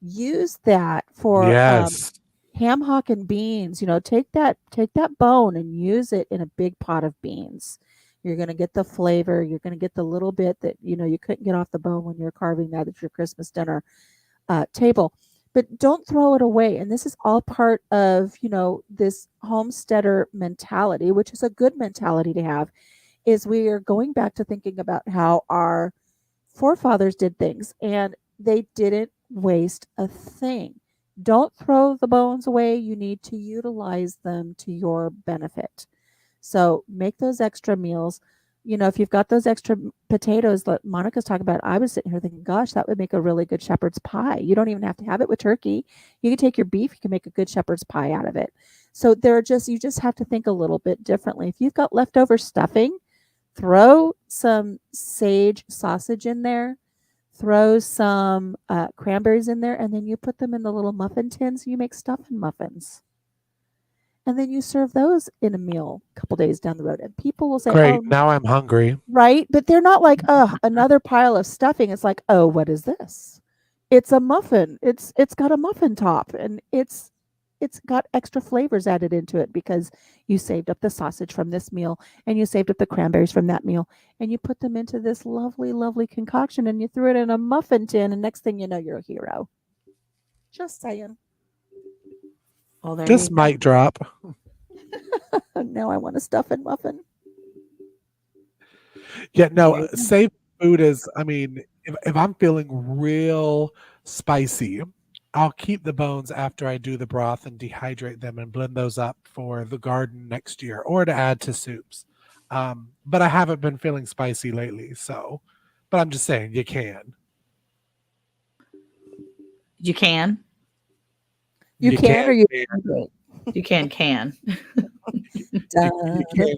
Use that for Yes. ham hock and beans. Take that bone and use it in a big pot of beans. You're going to get the flavor. You're going to get the little bit that you couldn't get off the bone when you're carving that at your Christmas dinner table. But don't throw it away. And this is all part of this homesteader mentality, which is a good mentality to have. Is we are going back to thinking about how our forefathers did things, and they didn't waste a thing. Don't throw the bones away. You need to utilize them to your benefit. So make those extra meals. If you've got those extra potatoes that Monica's talking about, I was sitting here thinking, gosh, that would make a really good shepherd's pie. You don't even have to have it with turkey. You can take your beef, you can make a good shepherd's pie out of it. So you just have to think a little bit differently. If you've got leftover stuffing, throw some sage sausage in there, throw some cranberries in there, and then you put them in the little muffin tins and you make stuffing muffins. And then you serve those in a meal a couple days down the road. And people will say, Great. oh, Now I'm hungry. right. But they're not like, oh, another pile of stuffing. It's like, oh, what is this? It's a muffin. It's got a muffin top, and it's got extra flavors added into it because you saved up the sausage from this meal and you saved up the cranberries from that meal and you put them into this lovely, lovely concoction and you threw it in a muffin tin, and next thing you know, you're a hero. Just saying. Well, there Just you go. mic drop. Now I want a stuffing muffin. Yeah, There no, you go. safe food is, if I'm feeling real spicy, I'll keep the bones after I do the broth and dehydrate them and blend those up for the garden next year or to add to soups. But I haven't been feeling spicy lately, but I'm just saying you can. You can. You can or you can. You can. You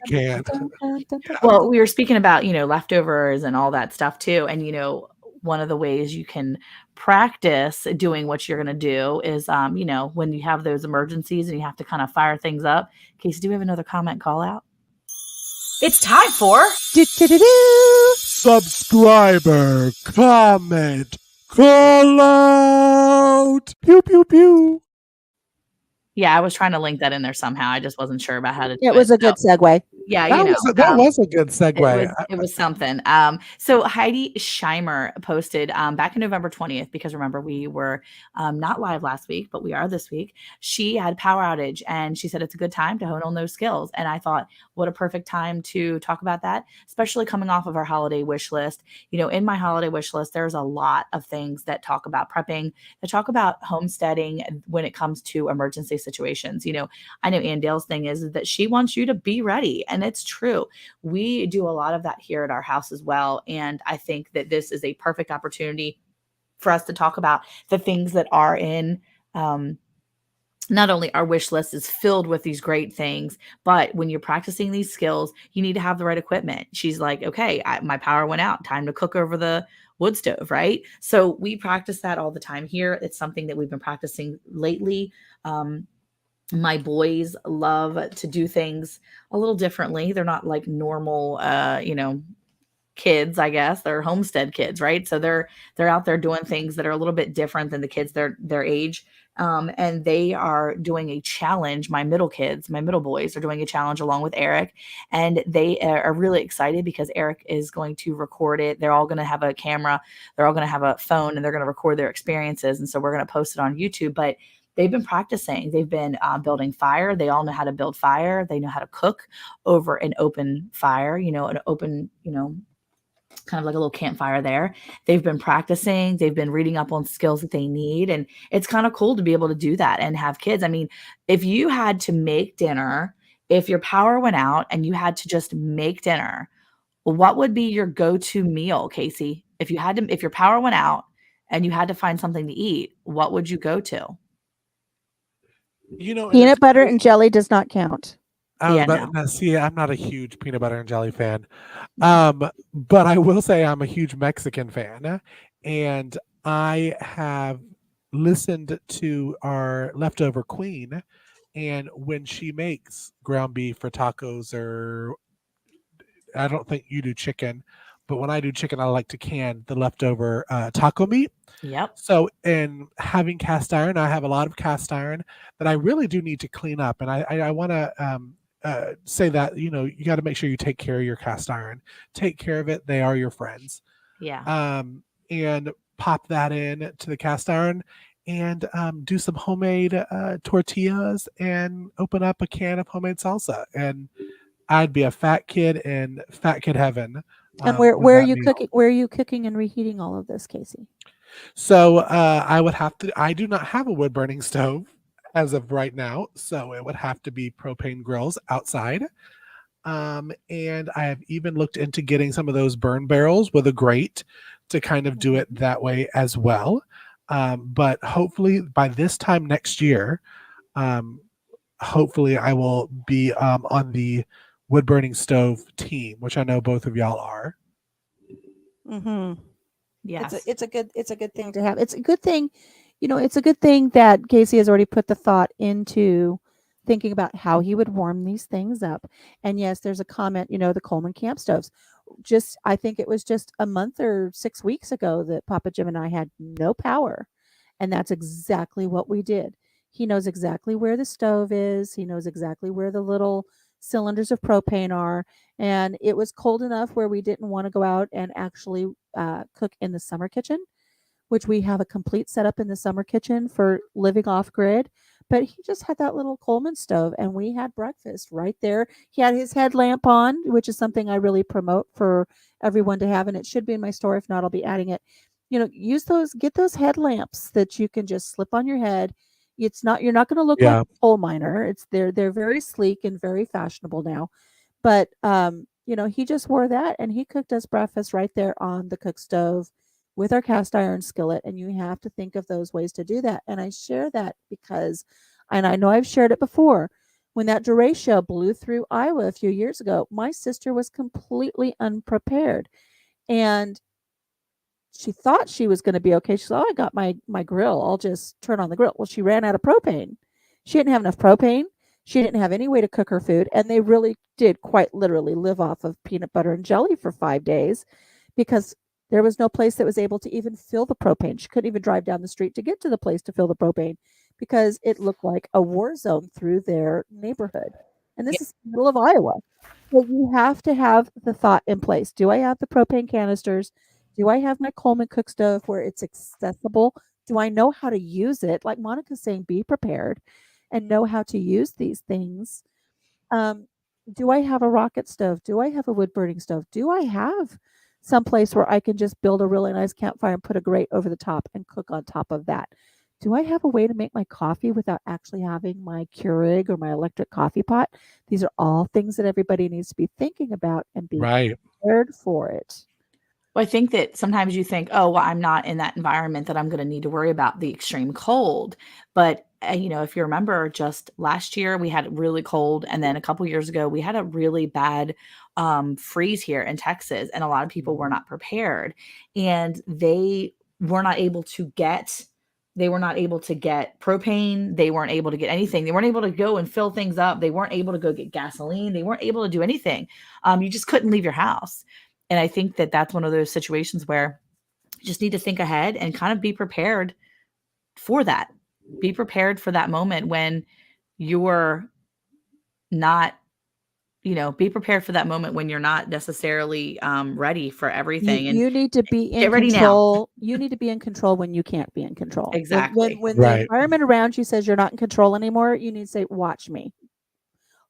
can. Well, we were speaking about, leftovers and all that stuff too. And, one of the ways you can practice doing what you're going to do is, when you have those emergencies and you have to kind of fire things up. Casey, do we have another comment call out? It's time for Subscriber comment call out. Pew pew pew. Yeah, I was trying to link that in there somehow. I just wasn't sure about how to do It was a good segue. Yeah, That was a good segue. It was something. So Heidi Scheimer posted back in November 20th, because remember, we were not live last week, but we are this week. She had power outage and she said it's a good time to hone on those skills. And I thought, what a perfect time to talk about that, especially coming off of our holiday wish list. In my holiday wish list, there's a lot of things that talk about prepping, that talk about homesteading when it comes to emergency situations. I know Ann Dale's thing is that she wants you to be ready. And it's true. We do a lot of that here at our house as well. And I think that this is a perfect opportunity for us to talk about the things that are in, not only our wish list is filled with these great things, but when you're practicing these skills, you need to have the right equipment. She's like, okay, my power went out, time to cook over the wood stove, right? So we practice that all the time here. It's something that we've been practicing lately. My boys love to do things a little differently. They're not like normal, kids, I guess. They're homestead kids, right? So they're out there doing things that are a little bit different than the kids their age. And they are doing a challenge. My middle boys are doing a challenge along with Eric, and they are really excited because Eric is going to record it. They're all going to have a camera. They're all going to have a phone, and they're going to record their experiences. And so we're going to post it on YouTube, but they've been practicing. They've been building fire. They all know how to build fire. They know how to cook over an open fire, an open, kind of like a little campfire there. They've been practicing. They've been reading up on skills that they need. And it's kind of cool to be able to do that and have kids. I mean, if you had to make dinner, if your power went out and you had to just make dinner, what would be your go-to meal, Casey? If your power went out and you had to find something to eat, what would you go to? Peanut butter and jelly does not count. See, I'm not a huge peanut butter and jelly fan. But I will say I'm a huge Mexican fan. And I have listened to our leftover queen, and when she makes ground beef or tacos, or I don't think you do chicken, but when I do chicken, I like to can the leftover taco meat. Yep. So, in having cast iron, I have a lot of cast iron that I really do need to clean up, and I want to say that you got to make sure you take care of your cast iron, take care of it. They are your friends, Yeah. and pop that in to the cast iron, and do some homemade tortillas, and open up a can of homemade salsa, and I'd be a fat kid in fat kid heaven And where with where are that you meal. cooking? Where are you cooking and reheating all of this, Casey? So I would have to. I do not have a wood burning stove as of right now, so it would have to be propane grills outside. And I have even looked into getting some of those burn barrels with a grate to kind of do Mhm. it that way as well. But hopefully by this time next year, um, hopefully I will be on the wood burning stove team, which I know both of y'all are. Mhm. Yes. It's a good thing to have. It's a good thing, it's a good thing that Casey has already put the thought into thinking about how he would warm these things up. And yes, there's a comment, the Coleman camp stoves. Just I think it was just a month or 6 weeks ago that Papa Jim and I had no power. And that's exactly what we did. He knows exactly where the stove is. He knows exactly where the little cylinders of propane are. And it was cold enough where we didn't want to go out and actually cook in the summer kitchen, which we have a complete setup in the summer kitchen for living off grid. But he just had that little Coleman stove, and we had breakfast right there. He had his headlamp on, which is something I really promote for everyone to have, and it should be in my store. If not, I'll be adding it. Use those, get those headlamps that you can just slip on your head. You're not going to look like Yeah, a coal miner. They're very sleek and very fashionable now. But he just wore that and he cooked us breakfast right there on the cook stove with our cast iron skillet. And you have to think of those ways to do that. And I share that because, and I know I've shared it before, when that derecho blew through Iowa a few years ago, my sister was completely unprepared. And she thought she was going to be okay. She said, "Oh, I got my grill. I'll just turn on the grill." Well, she ran out of propane. She didn't have enough propane. She didn't have any way to cook her food, and they really did quite literally live off of peanut butter and jelly for 5 days because there was no place that was able to even fill the propane. She couldn't even drive down the street to get to the place to fill the propane because it looked like a war zone through their neighborhood. And Yeah. this is the middle of Iowa. So you have to have the thought in place. Do I have the propane canisters? Do I have my Coleman cook stove where it's accessible? Do I know how to use it? Like Monica's saying, be prepared and know how to use these things. Um, do I have a rocket stove? Do I have a wood burning stove? Do I have some place where I can just build a really nice campfire and put a grate over the top and cook on top of that? Do I have a way to make my coffee without actually having my Keurig or my electric coffee pot? These are all things that everybody needs to be thinking about and be right. prepared for it. Well, I think that sometimes you think, oh, well, I'm not in that environment that I'm going to need to worry about the extreme cold. But, if you remember just last year, we had it really cold. And then a couple years ago, we had a really bad freeze here in Texas. And a lot of people were Mhm. not prepared. And were not able to get. They were not able to get propane. They weren't able to get anything. They weren't able to go and fill things up. They weren't able to go get gasoline. They weren't able to do anything. You just couldn't leave your house. And I think that that's one of those situations where you just need to think ahead and kind of be prepared for that. Be prepared for that moment when you're not, be prepared for that moment when you're not necessarily ready for You everything, and you need to be in get ready now. control. You need to be in control when you can't be in control. When when Exactly. when the Right. environment around you says you're not in control anymore, you need to say, "Watch me.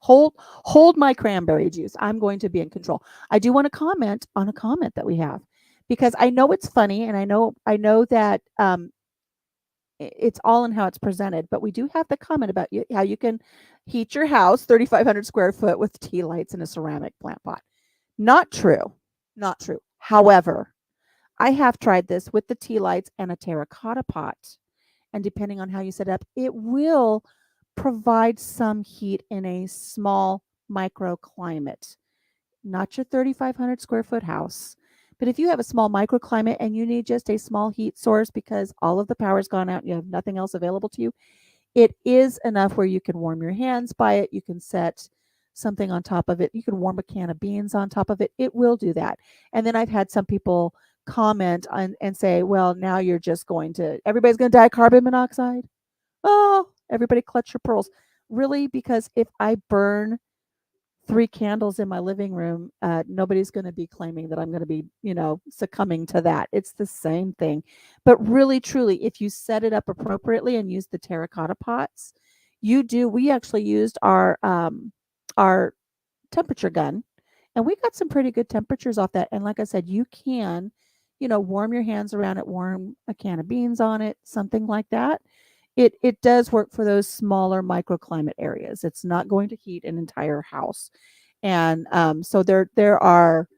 Hold my cranberry juice. I'm going to be in control." I do want to comment on a comment that we have because I know it's funny and I know that it's all in how it's presented, but we do have the comment about how you can heat your house 3,500 square foot with tea lights and a ceramic plant pot. Not true. Not true. However, I have tried this with the tea lights and a terracotta pot. And depending on how you set it up, it will provide some heat in a small microclimate, not your 3,500 square foot house, But if you have a small microclimate and you need just a small heat source because all of the power's gone out and you have nothing else available to you, it is enough where you can warm your hands by it. You can set something on top of it. You can warm a can of beans on top of it. It will do that. And then I've had some people comment on and say, well, now you're just going to, everybody's going to die of carbon monoxide. Oh, everybody clutch your pearls. Really? Because if I burn 3 candles in my living room, nobody's going to be claiming that I'm going to be, succumbing to that. It's the same thing. But really, truly, if you set it up appropriately and use the terracotta pots, we actually used our temperature gun, and we got some pretty good temperatures off that. And like I said, you can, warm your hands around it, warm a can of beans on it, something like that. It does work for those smaller microclimate areas. It's not going to heat an entire house. And so there are,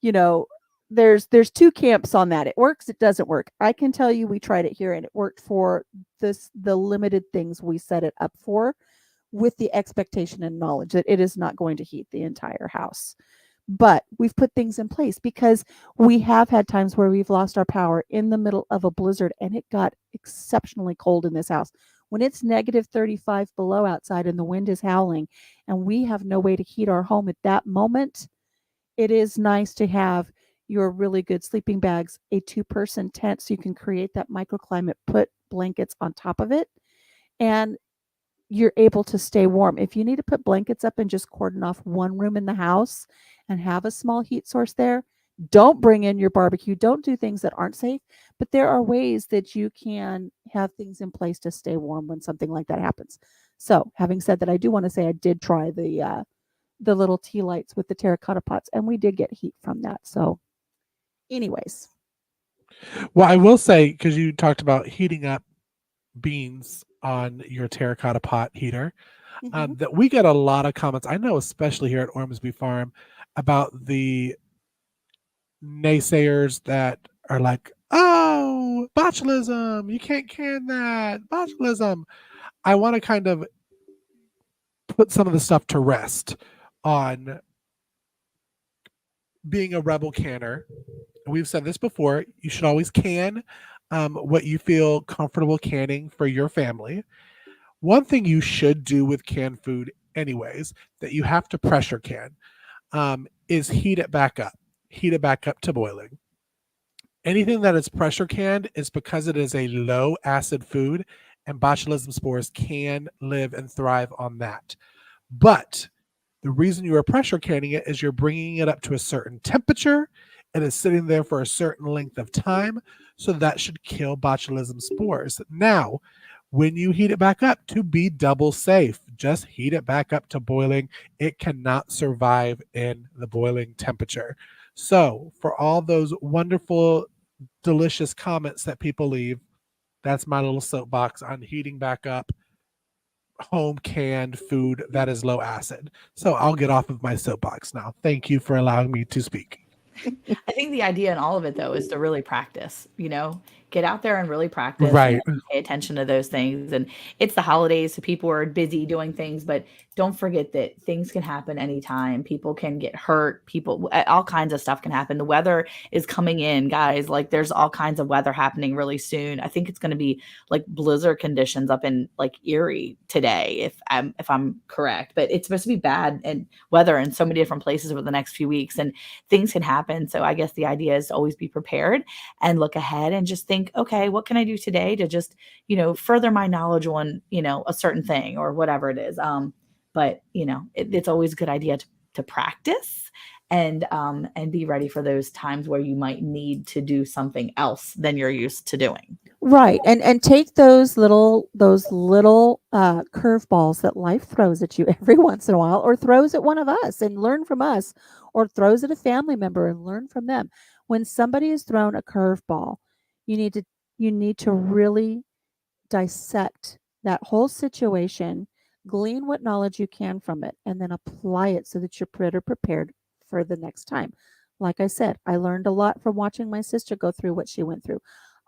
you know, there's two camps on that. It works, it doesn't work. I can tell you we tried it here and it worked for the limited things we set it up for, with the expectation and knowledge that it is not going to heat the entire house. But we've put things in place because we have had times where we've lost our power in the middle of a blizzard and it got exceptionally cold in this house. When it's negative 35 below outside and the wind is howling and we have no way to heat our home at that moment, it is nice to have your really good sleeping bags, a 2-person tent so you can create that microclimate, put blankets on top of it, and you're able to stay warm. If you need to put blankets up and just cordon off one room in the house and have a small heat source there, don't bring in your barbecue. Don't do things that aren't safe. But there are ways that you can have things in place to stay warm when something like that happens. So, having said that, I do want to say I did try the little tea lights with the terracotta pots, and we did get heat from that. So, anyways, Well, I will say, because you talked about heating up beans on your terracotta pot heater, that we get a lot of comments. I know, especially here at Ormsby Farm, about the naysayers that are like, "Oh, botulism! You can't can that botulism." I want to kind of put some of the stuff to rest on being a rebel canner. We've said this before. You should always can what you feel comfortable canning for your family. One thing you should do with canned food, anyways, that you have to pressure can, is heat it back up. Heat it back up to boiling. Anything that is pressure canned is because it is a low acid food, and botulism spores can live and thrive on that. But the reason you are pressure canning it is you're bringing it up to a certain temperature and it's sitting there for a certain length of time. So that should kill botulism spores. Now, when you heat it back up, to be double safe, just heat it back up to boiling. It cannot survive in the boiling temperature. So, for all those wonderful, delicious comments that people leave, that's my little soapbox on heating back up home canned food that is low acid. So I'll get off of my soapbox now. Thank you for allowing me to speak. I think the idea in all of it, though, is to really practice, get out there and really practice and Right. pay attention to those things. And it's the holidays, so people are busy doing things, but don't forget that things can happen anytime. People can get hurt. All kinds of stuff can happen. The weather is coming in, guys. Like there's all kinds of weather happening really soon. I think it's going to be like blizzard conditions up in like Erie today, if I'm correct. But it's supposed to be bad and weather in so many different places over the next few weeks, and things can happen. So I guess the idea is to always be prepared and look ahead and just think, okay, what can I do today to just, further my knowledge on, a certain thing or whatever it is. But it's always a good idea to practice and be ready for those times where you might need to do something else than you're used to doing. right, and take those little curveballs that life throws at you every once in a while, or throws at one of us and learn from us, or throws at a family member and learn from them. When somebody is thrown a curveball, you need to you need to really dissect that whole situation, glean what knowledge you can from it, and then apply it so that you're better prepared for the next time. Like I said, I learned a lot from watching my sister go through what she went through.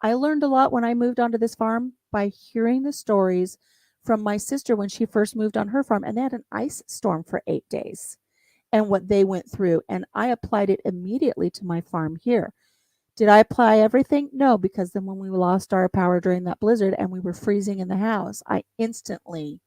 I learned a lot when I moved onto this farm by hearing the stories from my sister when she first moved on her farm, and they had an ice storm for 8 days. and what they went through. And I applied it immediately to my farm here. Did I apply everything? No, because then when we lost our power during that blizzard and we were freezing in the house, I instantly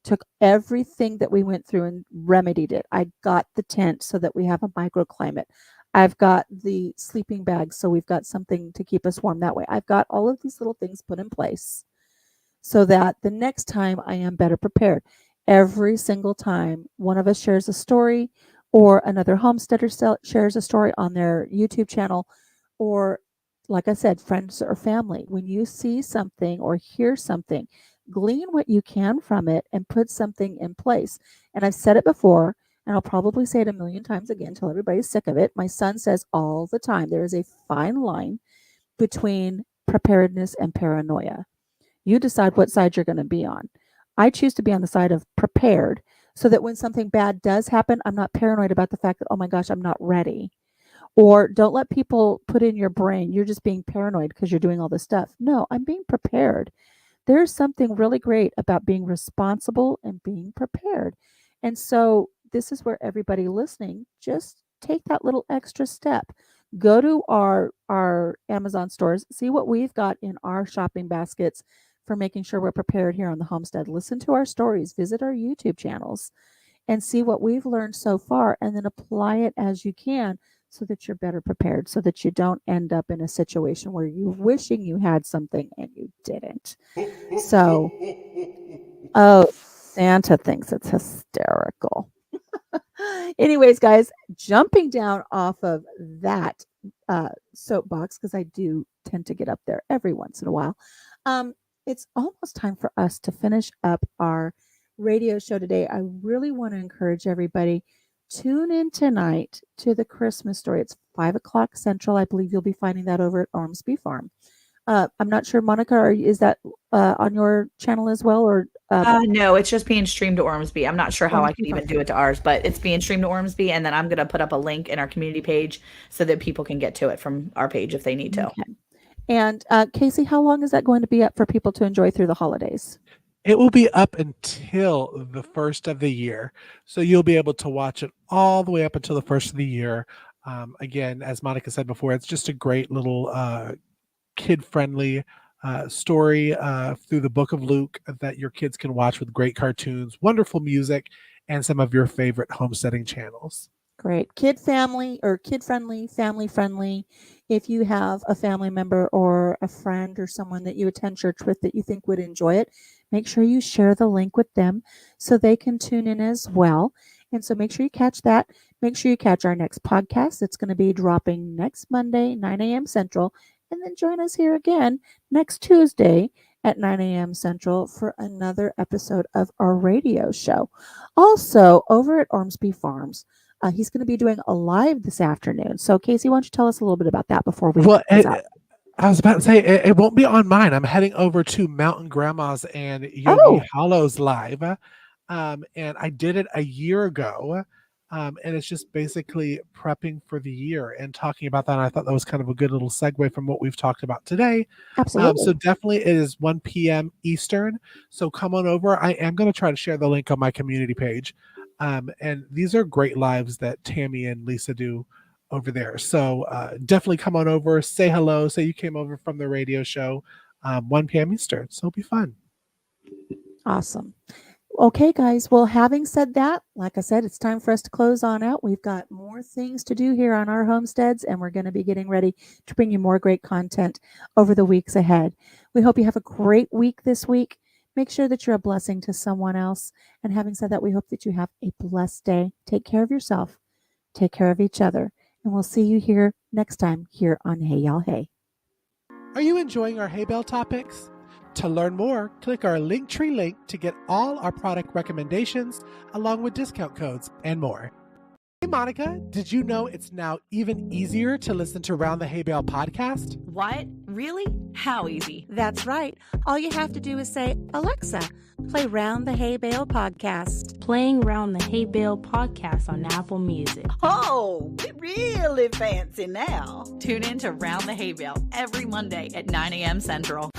took everything that we went through and remedied it. I got the tent so that we have a microclimate. I've got the sleeping bags so we've got something to keep us warm that way. I've got all of these little things put in place so that the next time I am better prepared. Every single time one of us shares a story or another homesteader shares a story on their YouTube channel, or like I said, friends or family, when you see something or hear something, glean what you can from it and put something in place. And I've said it before, and I'll probably say it a million times again until everybody's sick of it. My son says all the time, there is a fine line between preparedness and paranoia. You decide what side you're going to be on. I choose to be on the side of prepared so that when something bad does happen, I'm not paranoid about the fact that, oh my gosh, I'm not ready. Or don't let people put in your brain, you're just being paranoid because you're doing all this stuff. No, I'm being prepared. There's something really great about being responsible and being prepared. And so this is where everybody listening, just take that little extra step. Go to our Amazon stores, see what we've got in our shopping baskets for making sure we're prepared here on the homestead. Listen to our stories, visit our YouTube channels, and see what we've learned so far, and then apply it as you can so that you're better prepared, so that you don't end up in a situation where you're wishing you had something and you didn't. So, oh, Santa thinks it's hysterical. Anyways, guys, jumping down off of that soapbox, because I do tend to get up there every once in a while, it's almost time for us to finish up our radio show today. I really want to encourage everybody, tune in tonight to the Christmas story. It's 5 o'clock Central. I believe you'll be finding that over at Ormsby Farm. I'm not sure, Monica, is that on your channel as well? Or no, it's just being streamed to Ormsby. I'm not sure how I can Ormsby even Farm. do it to ours, but it's being streamed to Ormsby, and then I'm going to put up a link in our community page so that people can get to it from our page if they need to. Okay. And Casey, how long is that going to be up for people to enjoy through the holidays? It will be up until the first of the year. So you'll be able to watch it all the way up until the first of the year. Again, as Monica said before, it's just a great little kid-friendly story through the book of Luke that your kids can watch with great cartoons, wonderful music, and some of your favorite homesteading channels. Great. Kid-friendly, family-friendly. If you have a family member or a friend or someone that you attend church with that you think would enjoy it, make sure you share the link with them so they can tune in as well. And so make sure you catch that. Make sure you catch our next podcast. It's going to be dropping next Monday, 9 a.m. Central. And then join us here again next Tuesday at 9 a.m. Central for another episode of our radio show. Also, over at Ormsby Farms, he's going to be doing a live this afternoon. So, Casey, why don't you tell us a little bit about that before we Well, close out? I was about to say it won't be on mine. I'm heading over to Mountain Grandma's and Yogi Hollow's live, and I did it a year ago, and it's just basically prepping for the year and talking about that. And I thought that was kind of a good little segue from what we've talked about today. Absolutely. So definitely it is 1 p.m. Eastern. So come on over. I am going to try to share the link on my community page. And these are great lives that Tammy and Lisa do over there. So definitely come on over, say hello, say you came over from the radio show, 1 p.m. Eastern. So it'll be fun. Awesome. Okay, guys. Well, having said that, like I said, it's time for us to close on out. We've got more things to do here on our homesteads, and we're going to be getting ready to bring you more great content over the weeks ahead. We hope you have a great week this week. Make sure that you're a blessing to someone else. And having said that, we hope that you have a blessed day. Take care of yourself. Take care of each other. And we'll see you here next time here on Hey Y'all Hey. Are you enjoying our Hay Bale topics? To learn more, click our Linktree link to get all our product recommendations, along with discount codes and more. Hey Monica, did you know it's now even easier to listen to Round the Hay Bale podcast? What? Really? How easy? That's right. All you have to do is say, Alexa, play Round the Hay Bale podcast. Playing Round the Hay Bale podcast on Apple Music. Oh, we're really fancy now. Tune in to Round the Hay Bale every Monday at 9 a.m. Central.